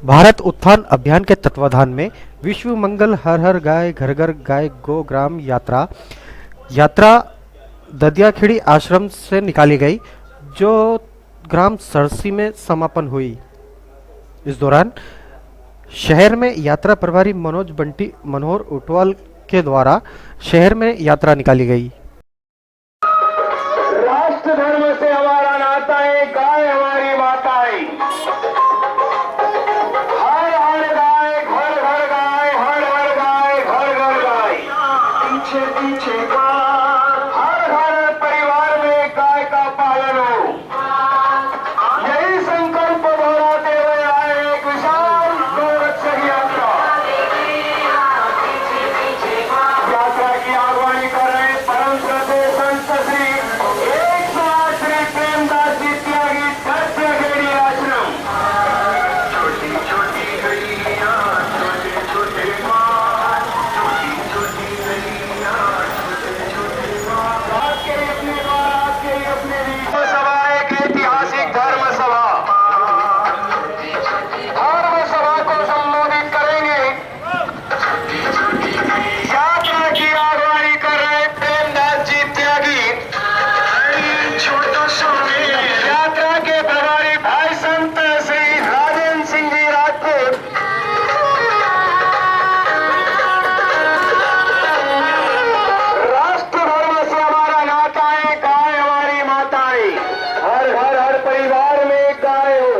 भारत उत्थान अभियान के तत्वाधान में विश्व मंगल हर हर गाय घर घर गाय गो ग्राम यात्रा यात्रा ददियाखेड़ी आश्रम से निकाली गई, जो ग्राम सरसी में समापन हुई। इस दौरान शहर में यात्रा प्रभारी मनोज बंटी मनोहर उटवाल के द्वारा शहर में यात्रा निकाली गई। राष्ट्र धर्म से हमारा नाता है, गाय हमारी माता है। हर हर गाय घर घर गाय, हर हर गाय घर घर गाय, पीछे पीछे हर हर परिवार में गाय का पालन हो, यही संकल्प दोहराते हुए आए एक विशाल गौरक्षक यात्रा की अगवानी कर रहे परम श्रद्धेय संत श्री श्री प्रेमदास जी त्यागी दत्तखेड़ी आश्रम। छोटी छोटी गलियां, छोटे छोटे द्वार, छोटी छोटी गलियां, छोटे छोटे द्वार, आपके अपने द्वार, आपके अपने सभा एक ऐतिहासिक धर्म सभा। धर्म सभा को संबोधित करेंगे। यात्रा की अगवानी कर रहे प्रेमदास जी त्यागी। यात्रा के प्रभारी भाई संत श्री राजेंद्र सिंह जी राजपूत। राष्ट्र धर्म से हमारा नाता है, गाय हमारी माता है। हर घर हर परिवार में एक गाय हो।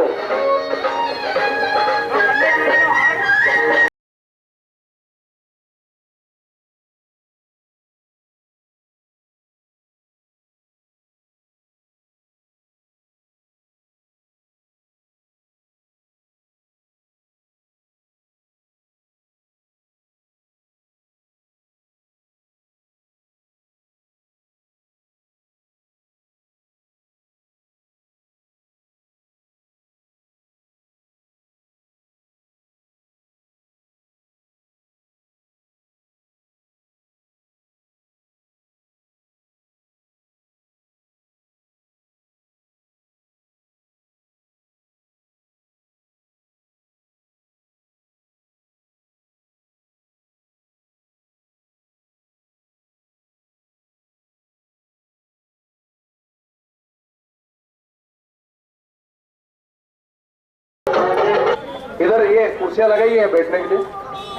इधर ये कुर्सियां लगाई है बैठने के लिए,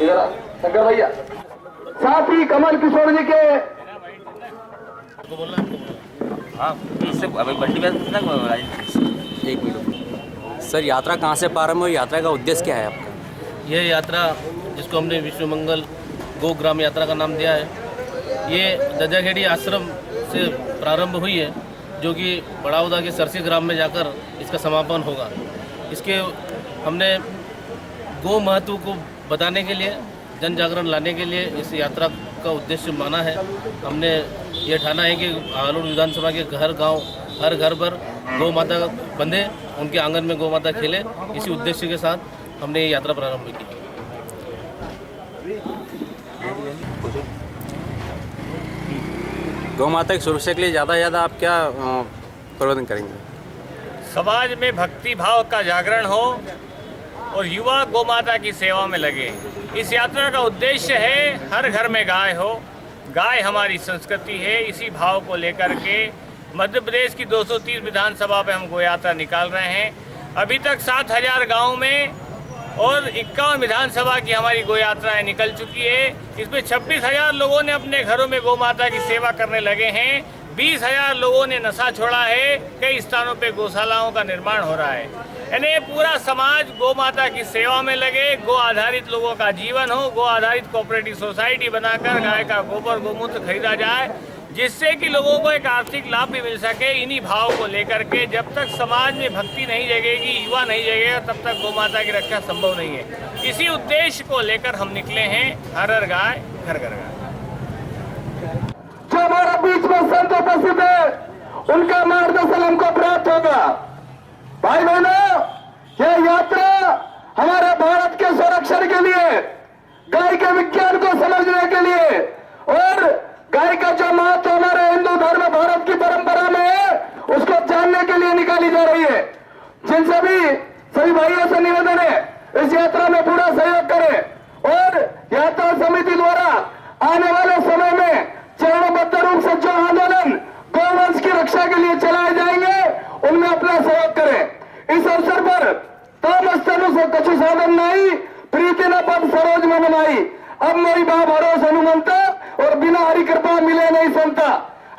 इधर शंकर भैया। साथ ही कमल किशोर जी के एक मिनट सर, यात्रा कहाँ से प्रारंभ हुई? यात्रा का उद्देश्य क्या है आपका? यह यात्रा जिसको हमने विश्व मंगल गो ग्राम यात्रा का नाम दिया है, ये ददियाखेड़ी आश्रम से प्रारंभ हुई है, जो कि बड़ाउदा के सरसी ग्राम में जाकर इसका समापन होगा। इसके हमने गो महत्व को बताने के लिए, जन जागरण लाने के लिए इस यात्रा का उद्देश्य माना है। हमने ये ठाना है कि हालोड़ विधानसभा के घर गांव हर घर पर गौ माता बंधे, उनके आंगन में गौ माता खेले। इसी उद्देश्य के साथ हमने ये यात्रा प्रारंभ की। गौ माता की सुरक्षा के लिए ज़्यादा आप क्या प्रबंधन करेंगे? समाज में भक्ति भाव का जागरण हो और युवा गौ माता की सेवा में लगे। इस यात्रा का उद्देश्य है हर घर में गाय हो, गाय हमारी संस्कृति है। इसी भाव को लेकर के मध्य प्रदेश की 230 विधानसभा पे हम गौ यात्रा निकाल रहे हैं। अभी तक 7000 गाँव में और 51 विधानसभा की हमारी गौ यात्राएँ निकल चुकी है। इसमें 26,000 लोगों ने अपने घरों में गौ माता की सेवा करने लगे हैं। 20,000 लोगों ने नशा छोड़ा है। कई स्थानों पे गौशालाओं का निर्माण हो रहा है। यानी पूरा समाज गौ माता की सेवा में लगे, गो आधारित लोगों का जीवन हो। गो आधारित कोऑपरेटिव सोसाइटी बनाकर गाय का गोबर गोमूत्र खरीदा जाए, जिससे कि लोगों को एक आर्थिक लाभ भी मिल सके। इन्हीं भाव को लेकर के जब तक समाज में भक्ति नहीं जगेगी, युवा नहीं जगेगा, तब तक गौ माता की रक्षा संभव नहीं है। इसी उद्देश्य को लेकर हम निकले हैं। हर हर गाय घर घर गाय। जो हमारे बीच में संत उपस्थित है, उनका मार्गदर्शन हमको प्राप्त होगा। भाई बहनों, यह यात्रा हमारे भारत के संरक्षण के लिए, गाय के विज्ञान को समझने के लिए और गाय का जो महत्व हमारे हिंदू धर्म भारत की परंपरा में है, उसको जानने के लिए निकाली जा रही है। जिनसे भी सभी भाइयों से निवेदन है, इस यात्रा में पूरा सहयोग करें और यात्रा समिति द्वारा आने वाले समय में चरणबद्ध रूप से जो आंदोलन गौवंश की रक्षा के लिए चलाए जाएंगे उनमें अपना सहयोग करें। इस अवसर पर तामस्तनु से कछु साधन नहीं, प्रीति न पद सरोज मन माई, अब मेरी बा भरोस हनुमंता और बिना हरि कृपा मिले नहीं संता।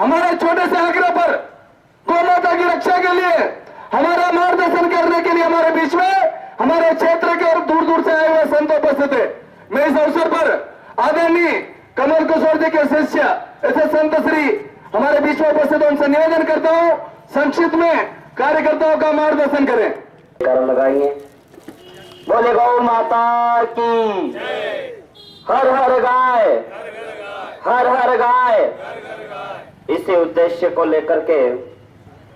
हमारे छोटे से आग्रह पर गौ माता की रक्षा के लिए हमारा मार्गदर्शन करने के लिए हमारे बीच में हमारे क्षेत्र के और दूर दूर से आए हुए संत उपस्थित है। मैं इस अवसर पर आदरणीय कमल किशोर जी के शिष्य ऐसे संत श्री हमारे बीच में उपस्थित उनसे निवेदन करता हूं संक्षिप्त में कार्यकर्ताओं का मार्गदर्शन करें। कर लगाइए। बोले गौ माता की, हर हर गाय, हर हर गाय। इसी उद्देश्य को लेकर के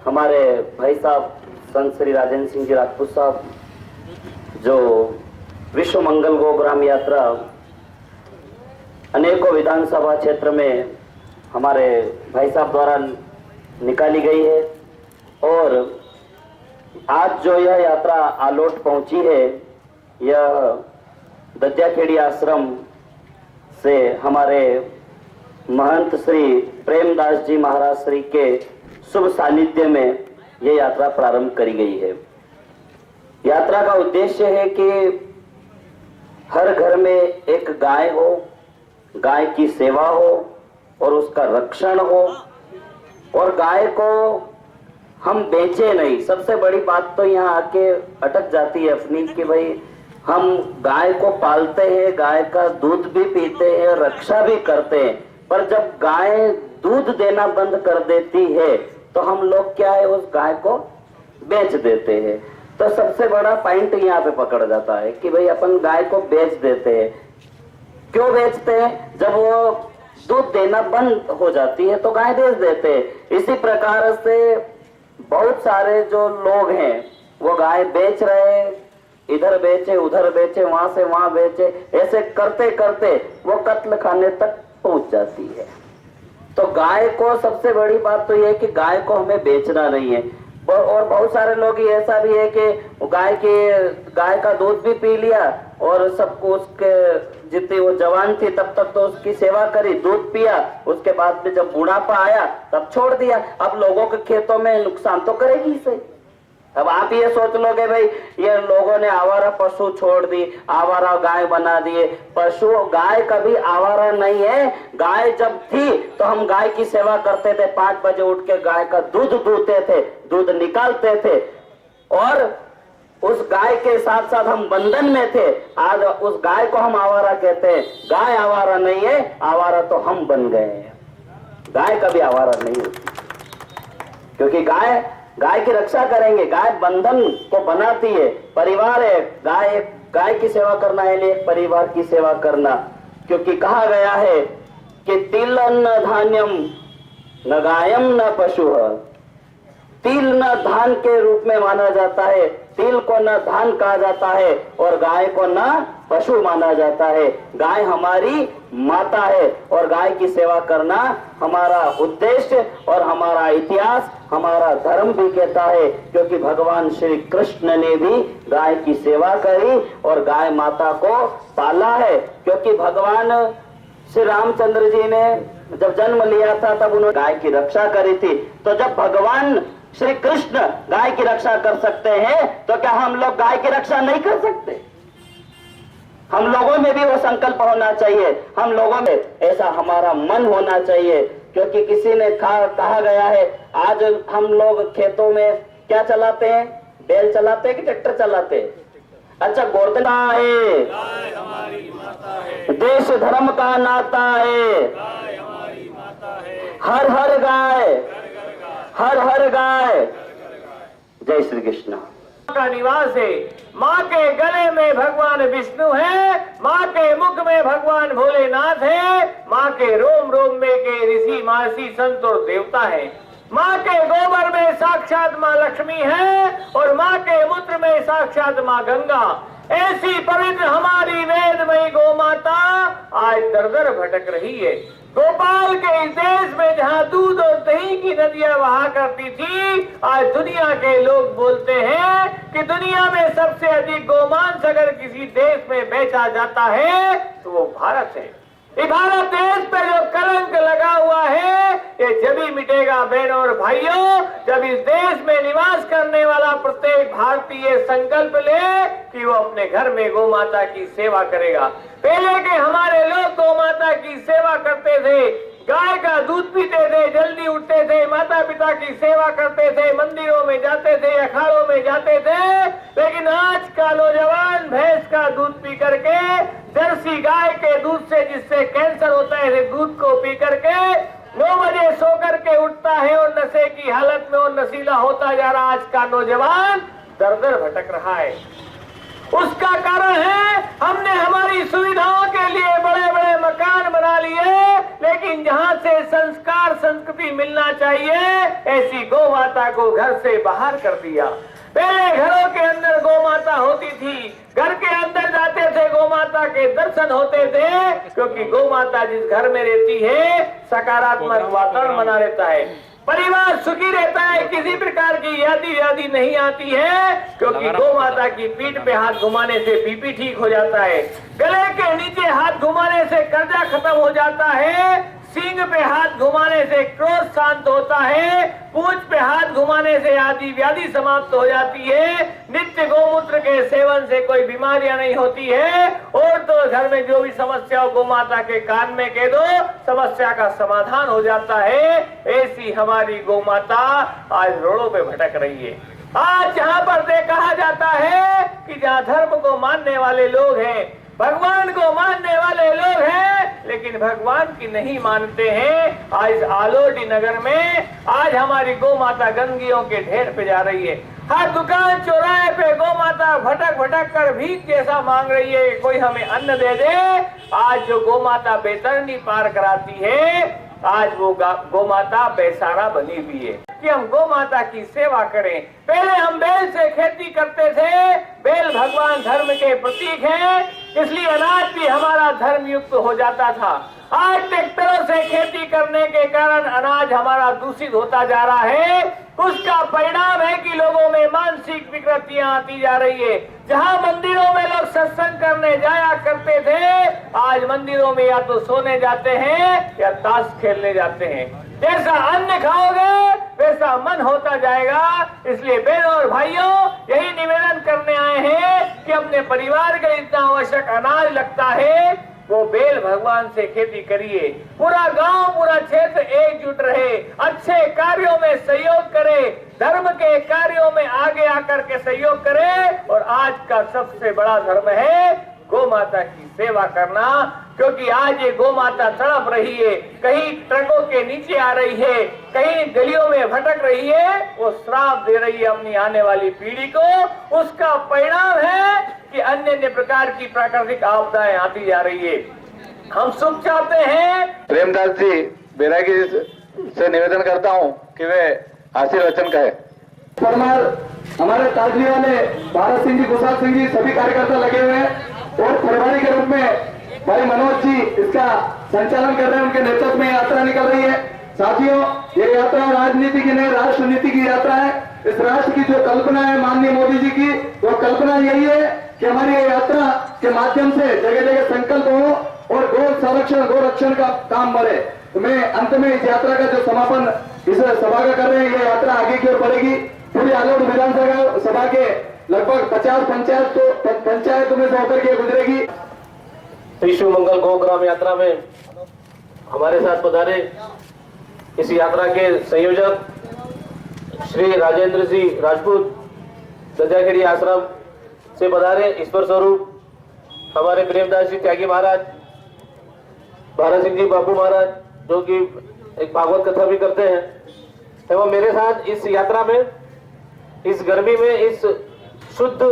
हमारे भाई साहब संत श्री राजेंद्र सिंह जी राजपूत साहब जो विश्व मंगल गो ग्राम यात्रा अनेकों विधानसभा क्षेत्र में हमारे भाई साहब द्वारा निकाली गई है और आज जो यह यात्रा आलोट पहुंची है, यह दद्याखेड़ी आश्रम से हमारे महंत श्री प्रेमदास जी महाराज श्री के शुभ सानिध्य में यह यात्रा प्रारंभ करी गई है। यात्रा का उद्देश्य है कि हर घर में एक गाय हो, गाय की सेवा हो और उसका रक्षण हो और गाय को हम बेचे नहीं। सबसे बड़ी बात तो यहाँ आके अटक जाती है अपनी कि भाई हम गाय को पालते हैं, गाय का दूध भी पीते हैं, रक्षा भी करते हैं, पर जब गाय दूध देना बंद कर देती है तो हम लोग क्या है उस गाय को बेच देते हैं। तो सबसे बड़ा पॉइंट यहाँ पे पकड़ जाता है कि भाई अपन गाय को बेच देते हैं। क्यों बेचते हैं? जब वो दूध देना बंद हो जाती है तो गाय बेच देते हैं। इसी प्रकार से बहुत सारे जो लोग हैं वो गाय बेच रहे हैं, इधर बेचे उधर बेचे, वहां से वहां बेचे, ऐसे करते करते वो कत्ल खाने तक पहुंच जाती है। तो गाय को सबसे बड़ी बात तो यह है कि गाय को हमें बेचना नहीं है। और बहुत सारे लोग ऐसा भी है कि गाय का दूध भी पी लिया और सबको उसके जितनी वो जवान थी तब तक तो उसकी सेवा करी, दूध पिया, उसके बाद में जब बुढ़ापा आया तब छोड़ दिया। अब लोगों के खेतों में नुकसान तो करेगी इसे। अब आप ये सोच लोगे भाई ये लोगों ने आवारा पशु छोड़ दी, आवारा गाय बना दिए। पशु गाय कभी आवारा नहीं है। गाय जब थी तो हम गाय की सेवा करते थे, 5 बजे उठ के गाय का दूध दूहते थे, दूध निकालते थे और उस गाय के साथ साथ हम बंधन में थे। आज उस गाय को हम आवारा कहते हैं। गाय आवारा नहीं है, आवारा तो हम बन गए हैं। गाय कभी आवारा नहीं होती क्योंकि गाय की रक्षा करेंगे। गाय बंधन को बनाती है, परिवार है। गाय की सेवा करना है एक परिवार की सेवा करना, क्योंकि कहा गया है कि तिल न धान्यम न गायम न पशु। तिल न धान के रूप में माना जाता है, तिल को न धान कहा जाता है और गाय को न पशु माना जाता है। गाय हमारी माता है और गाय की सेवा करना हमारा उद्देश्य और हमारा इतिहास, हमारा धर्म भी कहता है, क्योंकि भगवान श्री कृष्ण ने भी गाय की सेवा करी और गाय माता को पाला है। क्योंकि भगवान श्री रामचंद्र जी ने जब जन्म लिया था तब उन्होंने गाय की रक्षा करी थी। तो जब भगवान श्री कृष्ण गाय की रक्षा कर सकते हैं तो क्या हम लोग गाय की रक्षा नहीं कर सकते? हम लोगों में भी वो संकल्प होना चाहिए, हम लोगों में ऐसा हमारा मन होना चाहिए। क्योंकि किसी ने कहा गया है, आज हम लोग खेतों में क्या चलाते हैं? बैल चलाते हैं कि ट्रैक्टर चलाते हैं? अच्छा, गोवर्धन है, देश धर्म का नाता है, हर हर गाय, हर हर गाय। जय श्री कृष्ण। का निवास है। माँ के गले में भगवान विष्णु है, माँ के मुख में भगवान भोलेनाथ है, माँ के रोम रोम में के ऋषि महर्षि संत और देवता है। माँ के गोबर में साक्षात माँ लक्ष्मी है और माँ के मूत्र में साक्षात माँ गंगा। ऐसी पवित्र हमारी वेदमयी गौ माता आज दर दर भटक रही है। गोपाल के इस देश में जहां दूध और दही की नदियां बहा करती थी, आज दुनिया के लोग बोलते हैं कि दुनिया में सबसे अधिक गोमांस अगर किसी देश में बेचा जाता है तो वो भारत है। ये भारत देश पे जो कलंक लगा हुआ है, ये जब ही मिटेगा बहनों और भाइयों, जब इस देश में निवास करने वाला प्रत्येक भारतीय संकल्प ले कि वो अपने घर में गौ माता की सेवा करेगा। पहले के हमारे लोग गौ माता की सेवा करते थे, गाय का दूध पीते थे, जल्दी उठते थे, माता पिता की सेवा करते थे, मंदिरों में जाते थे, अखाड़ों में जाते थे। लेकिन आज का नौजवान भैंस का दूध पी करके, जर्सी गाय के दूध से जिससे कैंसर होता है, दूध को पी करके 9 बजे सो करके उठता है और नशे की हालत में और नशीला होता जा रहा। आज का नौजवान दर दर भटक रहा है। उसका कारण है हमने हमारी सुविधाओं के लिए बड़े बड़े मकान बना लिए, लेकिन जहां से संस्कार संस्कृति मिलना चाहिए, ऐसी गौ माता को घर से बाहर कर दिया। पहले घरों के अंदर गौ माता होती थी, घर के अंदर जाते थे, गौ माता के दर्शन होते थे, क्योंकि गौ माता जिस घर में रहती है सकारात्मक वातावरण बना रहता है, परिवार सुखी रहता है, किसी प्रकार की व्याधि नहीं आती है, क्योंकि गौ माता की पीठ पे हाथ घुमाने से बीपी ठीक हो जाता है, गले के नीचे हाथ घुमाने से कर्जा खत्म हो जाता है, सींग पे हाथ घुमाने से क्रोध शांत होता है, पूंछ पे हाथ घुमाने से आदि व्याधि समाप्त हो जाती है, नित्य गौमूत्र के सेवन से कोई बीमारियां नहीं होती है, और तो घर में जो भी समस्या हो गौ माता के कान में कह दो, समस्या का समाधान हो जाता है। ऐसी हमारी गौ माता आज रोडों पे भटक रही है। आज जहाँ पर कहा जाता है कि जहाँ धर्म को मानने वाले लोग हैं, भगवान को मानने वाले लोग हैं, लेकिन भगवान की नहीं मानते हैं। आज आलोडी नगर में आज हमारी गौ माता गंदगियों के ढेर पे जा रही है। हर दुकान चौराहे पे गौ माता भटक भटक कर भीख जैसा मांग रही है, कोई हमें अन्न दे दे। आज जो गौ माता बेतरनी पार कराती है, आज वो गौ माता बेसारा बनी हुई है कि हम गौ माता की सेवा करें। पहले हम बैल से खेती करते थे, बैल भगवान धर्म के प्रतीक हैं, इसलिए अनाज भी हमारा धर्म युक्त हो जाता था। आज ट्रैक्टरों से खेती करने के कारण अनाज हमारा दूषित होता जा रहा है। उसका परिणाम है कि लोगों में मानसिक विकृतियां आती जा रही है। जहां मंदिरों में लोग सत्संग करने जाया करते थे, आज मंदिरों में या तो सोने जाते हैं या ताश खेलने जाते हैं। जैसा अन्न खाओगे वैसा मन होता जाएगा। इसलिए बहनों और भाइयों, यही निवेदन करने आए हैं कि अपने परिवार के जितना आवश्यक अनाज लगता है वो बेल भगवान से खेती करिए। पूरा गांव, पूरा क्षेत्र एकजुट रहे, अच्छे कार्यों में सहयोग करे, धर्म के कार्यों में आगे आकर के सहयोग करे। और आज का सबसे बड़ा धर्म है गौ माता की सेवा करना, क्योंकि आज ये गौ माता तड़प रही है, कहीं ट्रकों के नीचे आ रही है, कहीं गलियों में भटक रही है, वो श्राप दे रही है अपनी आने वाली पीढ़ी को। उसका परिणाम है कि अन्य प्रकार की प्राकृतिक आपदाएं आती जा रही है। हम सुख चाहते हैं। प्रेमदास जी बैरागी से निवेदन करता हूं कि वे आशीर्वचन कहे। परमार हमारे ताजली वाले भारत सिंह जी, गुसाल सिंह जी, सभी कार्यकर्ता लगे हुए हैं और प्रभारी के रूप में भाई मनोज जी इसका संचालन कर रहे हैं। उनके नेतृत्व में यात्रा निकल रही है। साथियों, ये यात्रा राजनीति की नहीं, राष्ट्र नीति की यात्रा है। इस राष्ट्र की जो कल्पना है माननीय मोदी जी की, वो कल्पना यही है कि हमारी ये यात्रा के माध्यम से जगह जगह संकल्प हो और गौ संरक्षण, गौ रक्षण का काम बढ़े। तो मैं अंत में इस यात्रा का जो समापन इस सभा का कर रहे हैं, ये यात्रा आगे की ओर बढ़ेगी। पूरी आलोट विधानसभा के लगभग 50 पंचायतों में से होकर के गुजरेगी। विश्व मंगल गौ ग्राम यात्रा में हमारे साथ पधारे इस यात्रा के संयोजक श्री राजेंद्र जी राजपूत, ददियाखेड़ी आश्रम से पधारे ईश्वर स्वरूप हमारे प्रेमदास जी त्यागी महाराज, भारत सिंह जी बापू महाराज, जो कि एक भागवत कथा भी करते हैं, एवं मेरे साथ इस यात्रा में, इस गर्मी में, इस शुद्ध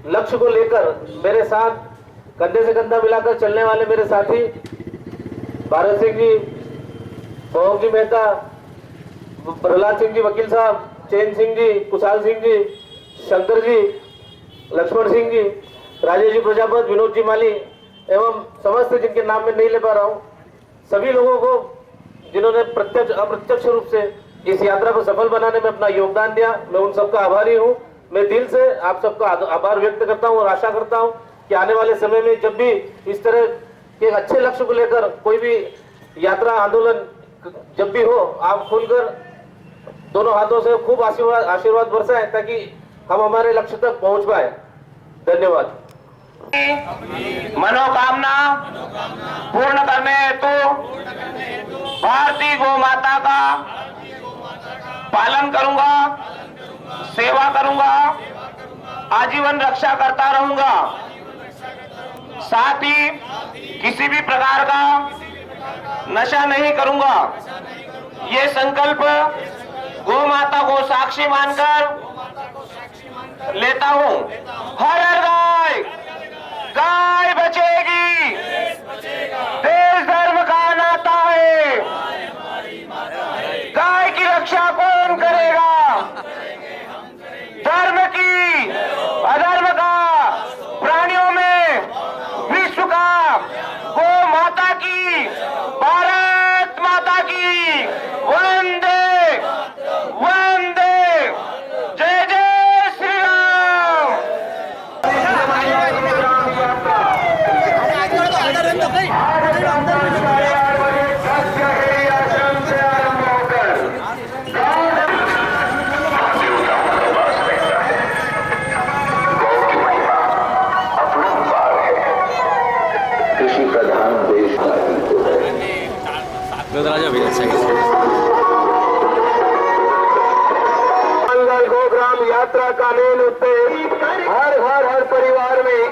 लक्ष्य को लेकर मेरे साथ कंधे से कंधा मिलाकर चलने वाले मेरे साथी भारत सिंह जी, मोहन जी मेहता, प्रहलाद सिंह जी वकील साहब, चैन सिंह जी, कुशाल सिंह जी, शंकर जी, लक्ष्मण सिंह जी, राजेश जी प्रजापत, विनोद जी माली एवं समस्त जिनके नाम में नहीं ले पा रहा हूँ, सभी लोगों को जिन्होंने प्रत्यक्ष अप्रत्यक्ष रूप से इस यात्रा को सफल बनाने में अपना योगदान दिया, मैं उन सबका आभारी हूँ। मैं दिल से आप सबका आभार व्यक्त करता हूँ और आशा करता हूँ कि आने वाले समय में जब भी इस तरह के अच्छे लक्ष्य को लेकर कोई भी यात्रा आंदोलन जब भी हो, आप खुलकर दोनों हाथों से खूब आशीर्वाद बरसाएं ताकि हम हमारे लक्ष्य तक पहुंच पाए। धन्यवाद। मनोकामना पूर्ण करने हेतु भारतीय गौ माता का पालन करूंगा, सेवा करूंगा, आजीवन रक्षा करता रहूंगा। साथ ही किसी भी प्रकार का नशा नहीं करूंगा। ये संकल्प गौ माता को साक्षी मानकर लेता हूं। हर हर गाय, गाय बचेगी, देश धर्म का नाता है। गाय की रक्षा कौन करेगा? धर्म की, अधर्म का, प्राणियों में विश्व का, गो माता की, भारत माता की, वंदे वंदे, जय जय श्री राम। कृषि प्रधान देश राजा भी अच्छा मंगल गोग्राम यात्रा का मेन उद्देश्य हर हर हर परिवार में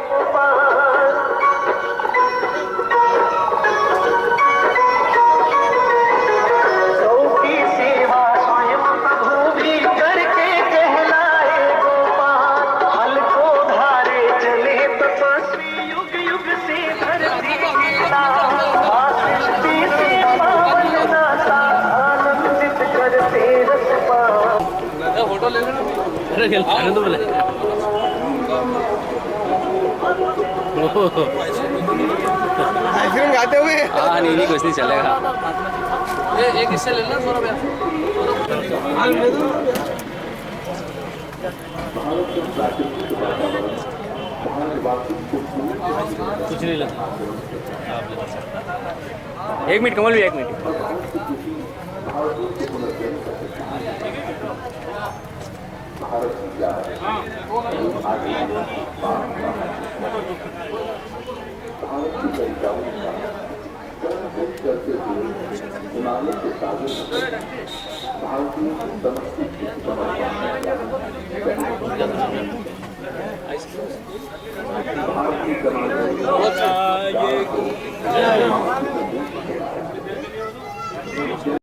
गौ की सेवा स्वयं प्रभु भी करके कहलाए गोपाल। हल को धारे चले तपस्वी युग युग से धरती पिता। सृष्टि से पावन नाता आनंदित करते रस पावन। फोटो ले लेना। अरे आनंद बोले आइसक्रीम खाते हुए हाँ नहीं कुछ नहीं चलेगा। एक हिस्से ले लेना 100 रुपया। कुछ नहीं लेना। 1 मिनट कमल भी 1 मिनट। भारतीय